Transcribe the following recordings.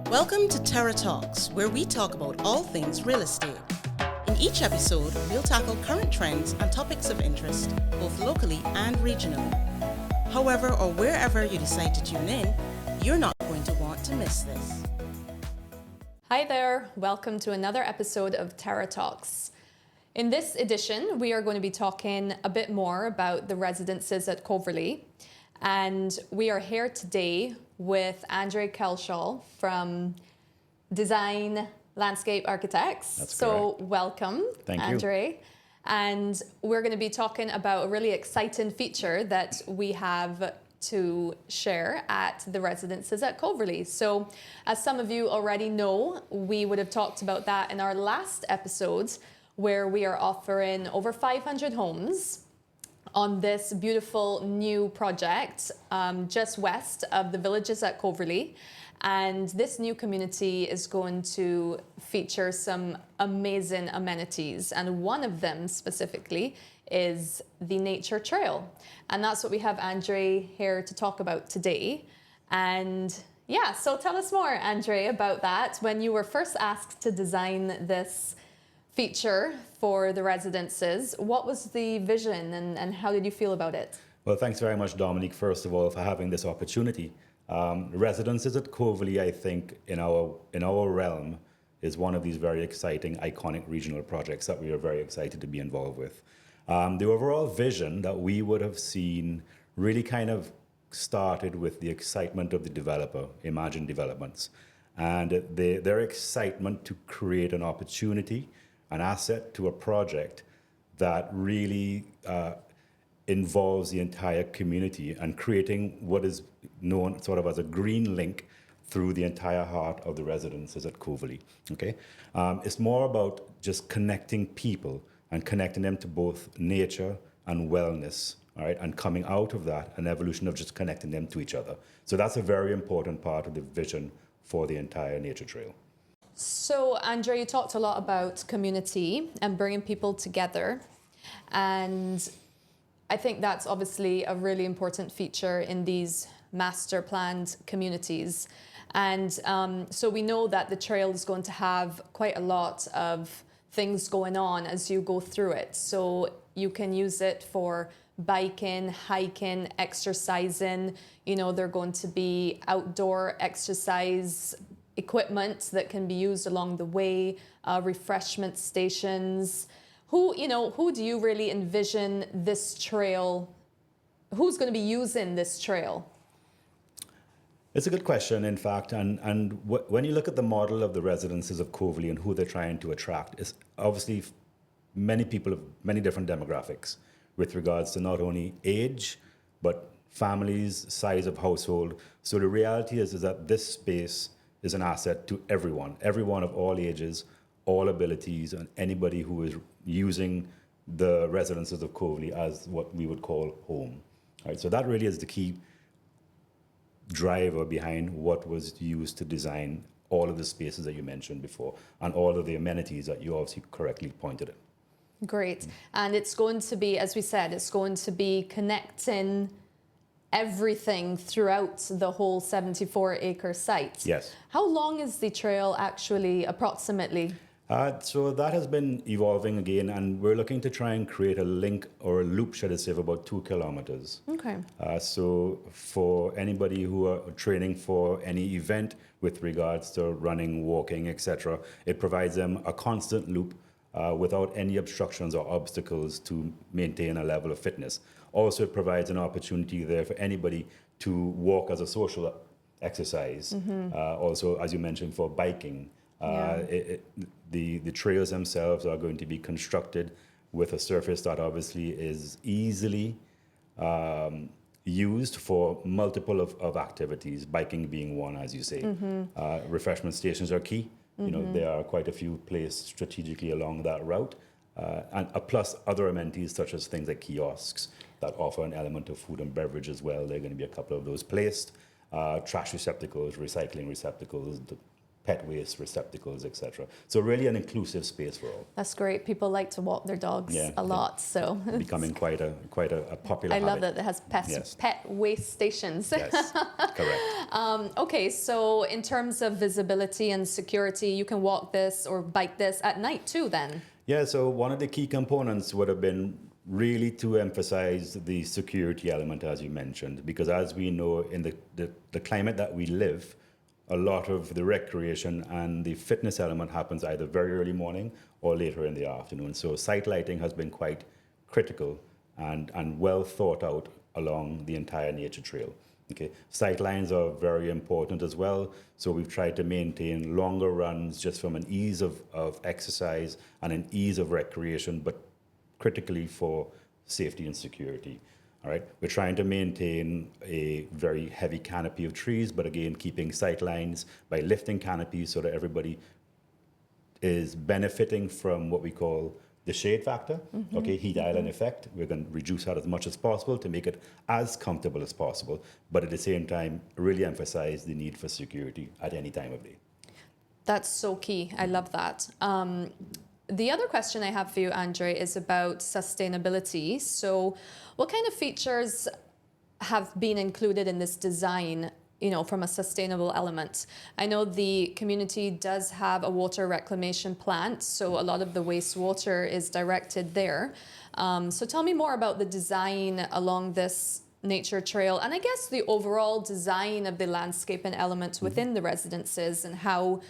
Welcome to Terra Talks, where we talk about all things real estate. In each episode, we'll tackle current trends and topics of interest, both locally and regionally. However or wherever you decide to tune in, you're not going to want to miss this. Hi there, welcome to another episode of Terra Talks. In this edition, we are going to be talking a bit more about the Residences at Coverley. And we are here today with Kelshall from Design Landscape Architects. That's so correct. Welcome, Thank you. Andre. And we're going to be talking about a really exciting feature that we have to share at the Residences at Coverley. So as some of you already know, we would have talked about that in our last episodes, where we are offering over 500 homes on this beautiful new project just west of the Villages at Coverley. And this new community is going to feature some amazing amenities. And one of them specifically is the nature trail. And that's what we have Andre here to talk about today. And yeah, so tell us more, Andre, about that. When you were first asked to design this feature for the residences, what was the vision and how did you feel about it? Well, thanks very much, Dominique, first of all, for having this opportunity. Residences at Coverley, I think, in our realm, is one of these very exciting, iconic regional projects that we are very excited to be involved with. The overall vision that we would have seen really kind of started with the excitement of the developer, Imagine Developments, and their excitement to create an opportunity, an asset to a project that really involves the entire community and creating what is known sort of as a green link through the entire heart of the Residences at Coverley. Okay, it's more about just connecting people and connecting them to both nature and wellness. All right, and coming out of that, an evolution of just connecting them to each other. So that's a very important part of the vision for the entire nature trail. So, Andre, you talked a lot about community and bringing people together. And I think that's obviously a really important feature in these master planned communities. And so we know that the trail is going to have quite a lot of things going on as you go through it. So you can use it for biking, hiking, exercising. You know, there are going to be outdoor exercise equipment that can be used along the way, refreshment stations. Who do you really envision this trail? Who's going to be using this trail? It's a good question, in fact, and when you look at the model of the Residences of Coverley and who they're trying to attract, is obviously many people of many different demographics with regards to not only age, but families, size of household. So the reality is that this space is an asset to everyone of all ages, all abilities, and anybody who is using the Residences of Coverley as what we would call home. All right, so that really is the key driver behind what was used to design all of the spaces that you mentioned before and all of the amenities that you obviously correctly pointed at. Great. And it's going to be, as we said, it's going to be connecting everything throughout the whole 74-acre site. Yes. How long is the trail actually, approximately? So that has been evolving again, and we're looking to try and create a link or a loop, should I say, of about 2 kilometers. Okay. So for anybody who are training for any event with regards to running, walking, etc., it provides them a constant loop without any obstructions or obstacles to maintain a level of fitness. Also, it provides an opportunity there for anybody to walk as a social exercise. Also, as you mentioned, for biking. The trails themselves are going to be constructed with a surface that obviously is easily used for multiple of activities, biking being one, as you say. Refreshment stations are key. You know, there are quite a few placed strategically along that route. And plus other amenities such as things like kiosks that offer an element of food and beverage as well. There are going to be a couple of those placed. Trash receptacles, recycling receptacles, pet waste receptacles, etc. So really an inclusive space for all. That's great. People like to walk their dogs a lot, so becoming quite a popular I habit. love that it has pet waste stations. Yes, correct. Okay, so in terms of visibility and security, you can walk this or bike this at night too then? Yeah, so one of the key components would have been really to emphasize the security element, as you mentioned, because as we know, in the climate that we live, a lot of the recreation and the fitness element happens either very early morning or later in the afternoon. So site lighting has been quite critical and well thought out along the entire nature trail. Okay, sight lines are very important as well. So we've tried to maintain longer runs just from an ease of exercise and an ease of recreation, but critically for safety and security. All right, we're trying to maintain a very heavy canopy of trees, but again, keeping sight lines by lifting canopies so that everybody is benefiting from what we call the shade factor, okay, heat island effect. We're going to reduce that as much as possible to make it as comfortable as possible, but at the same time, really emphasize the need for security at any time of day. That's so key. I love that. The other question I have for you, Andre, is about sustainability. So what kind of features have been included in this design, you know, from a sustainable element? I know the community does have a water reclamation plant, so a lot of the wastewater is directed there. So tell me more about the design along this nature trail, and I guess the overall design of the landscape and elements within the residences and how,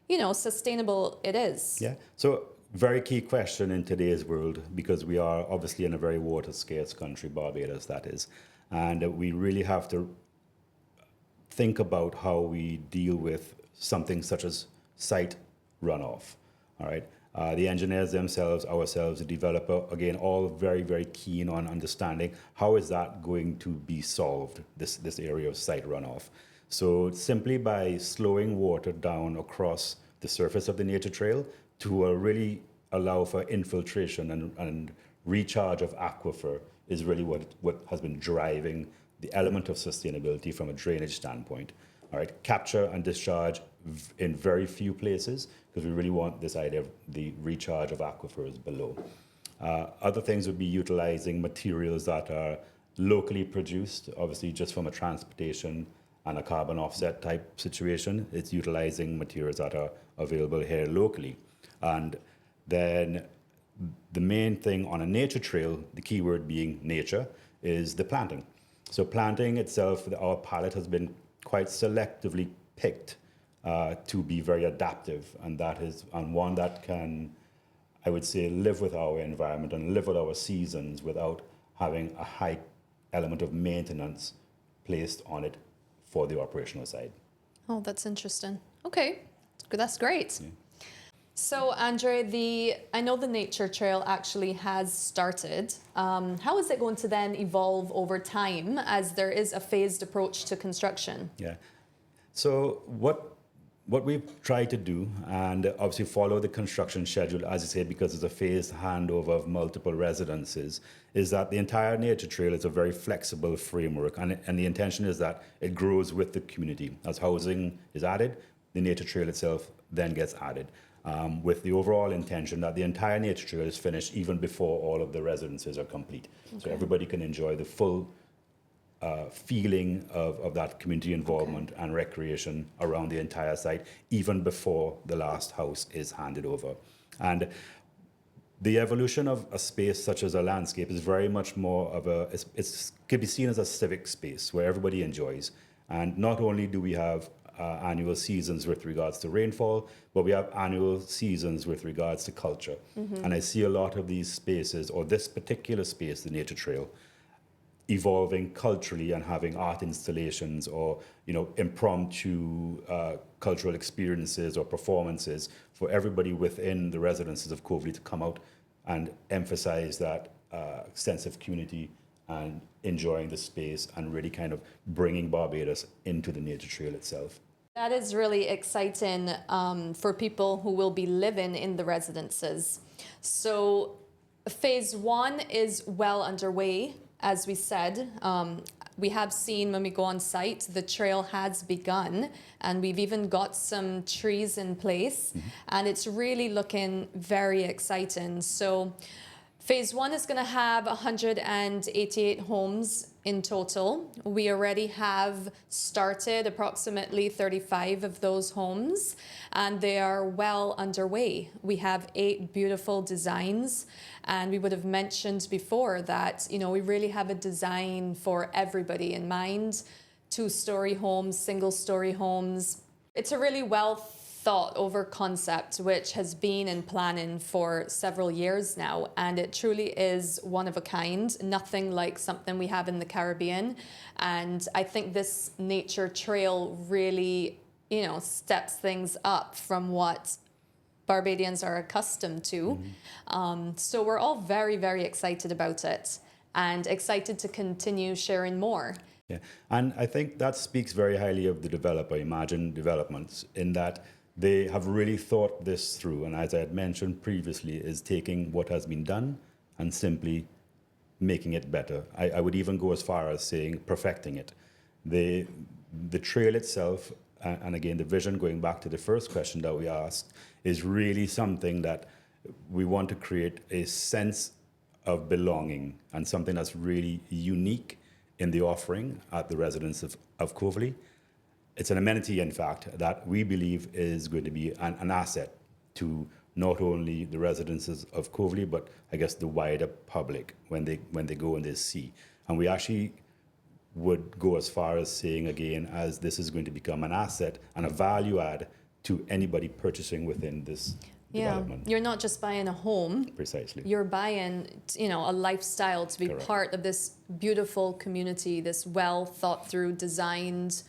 you know, sustainable it is. Yeah, so very key question in today's world, because we are obviously in a very water scarce country, Barbados that is, and we really have to think about how we deal with something such as site runoff. All right, the engineers themselves, ourselves, the developer, again, all very, very keen on understanding how is that going to be solved, this area of site runoff. So simply by slowing water down across the surface of the nature trail to really allow for infiltration and recharge of aquifer is really what has been driving the element of sustainability from a drainage standpoint. All right, capture and discharge in very few places, because we really want this idea of the recharge of aquifers below. Other things would be utilizing materials that are locally produced, obviously just from a transportation and a carbon offset type situation. It's utilizing materials that are available here locally. And then the main thing on a nature trail, the key word being nature, is the planting. So planting itself, our palette has been quite selectively picked to be very adaptive, and that is one that can, I would say, live with our environment and live with our seasons without having a high element of maintenance placed on it for the operational side. Oh, that's interesting. Okay, that's great. Yeah. So, Andre, I know the nature trail actually has started. How is it going to then evolve over time as there is a phased approach to construction? Yeah. So what we've tried to do, and obviously follow the construction schedule, as you say, because it's a phased handover of multiple residences, is that the entire nature trail is a very flexible framework, and the intention is that it grows with the community. As housing is added, the nature trail itself then gets added. With the overall intention that the entire nature trail is finished even before all of the residences are complete. Okay. So everybody can enjoy the full feeling of that community involvement and recreation around the entire site, even before the last house is handed over. And the evolution of a space such as a landscape is very much more of it can be seen as a civic space where everybody enjoys. And not only do we have annual seasons with regards to rainfall, but we have annual seasons with regards to culture. And I see a lot of these spaces, or this particular space, the nature trail, evolving culturally and having art installations or, you know, impromptu cultural experiences or performances for everybody within the residences of Coverley to come out and emphasize that sense of community and enjoying the space and really kind of bringing Barbados into the nature trail itself. That is really exciting for people who will be living in the residences. So phase 1 is well underway. as we said, we have seen when we go on site, the trail has begun, and we've even got some trees in place, and it's really looking very exciting. So phase 1 is going to have 188 homes in total. We already have started approximately 35 of those homes, and they are well underway. We have 8 beautiful designs, and we would have mentioned before that, you know, we really have a design for everybody in mind. 2-story homes, single-story homes. It's a really well thought over concept, which has been in planning for several years now, and it truly is one of a kind, nothing like something we have in the Caribbean. And I think this nature trail really, you know, steps things up from what Barbadians are accustomed to. So we're all very, very excited about it and excited to continue sharing more. Yeah, and I think that speaks very highly of the developer, Imagine Developments, in that they have really thought this through, and as I had mentioned previously, is taking what has been done and simply making it better. I would even go as far as saying perfecting it. The trail itself, and again, the vision, going back to the first question that we asked, is really something that we want to create a sense of belonging and something that's really unique in the offering at the Residences of Coverley. It's an amenity, in fact, that we believe is going to be an asset to not only the Residences of Coverley, but I guess the wider public when they go and they see. And we actually would go as far as saying, again, as this is going to become an asset and a value add to anybody purchasing within this development. You're not just buying a home. Precisely. You're buying, you know, a lifestyle to be Correct. part of this beautiful community, this well thought through, designed,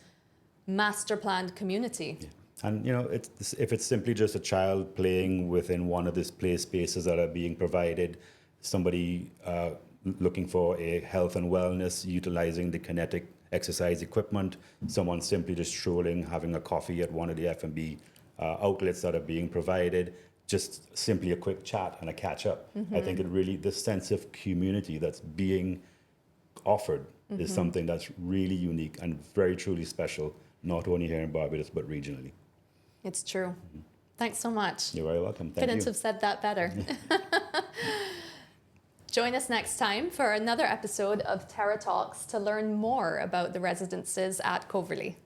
master planned community. Yeah. And you know, if it's simply just a child playing within one of these play spaces that are being provided, somebody looking for a health and wellness, utilizing the kinetic exercise equipment, someone simply just strolling, having a coffee at one of the F&B outlets that are being provided, just simply a quick chat and a catch up. I think it really, this sense of community that's being offered is something that's really unique and very truly special, not only here in Barbados, but regionally. It's true. Thanks so much. You're very welcome. Thank Couldn't you. have said that better. Join us next time for another episode of Terra Talks to learn more about the Residences at Coverley.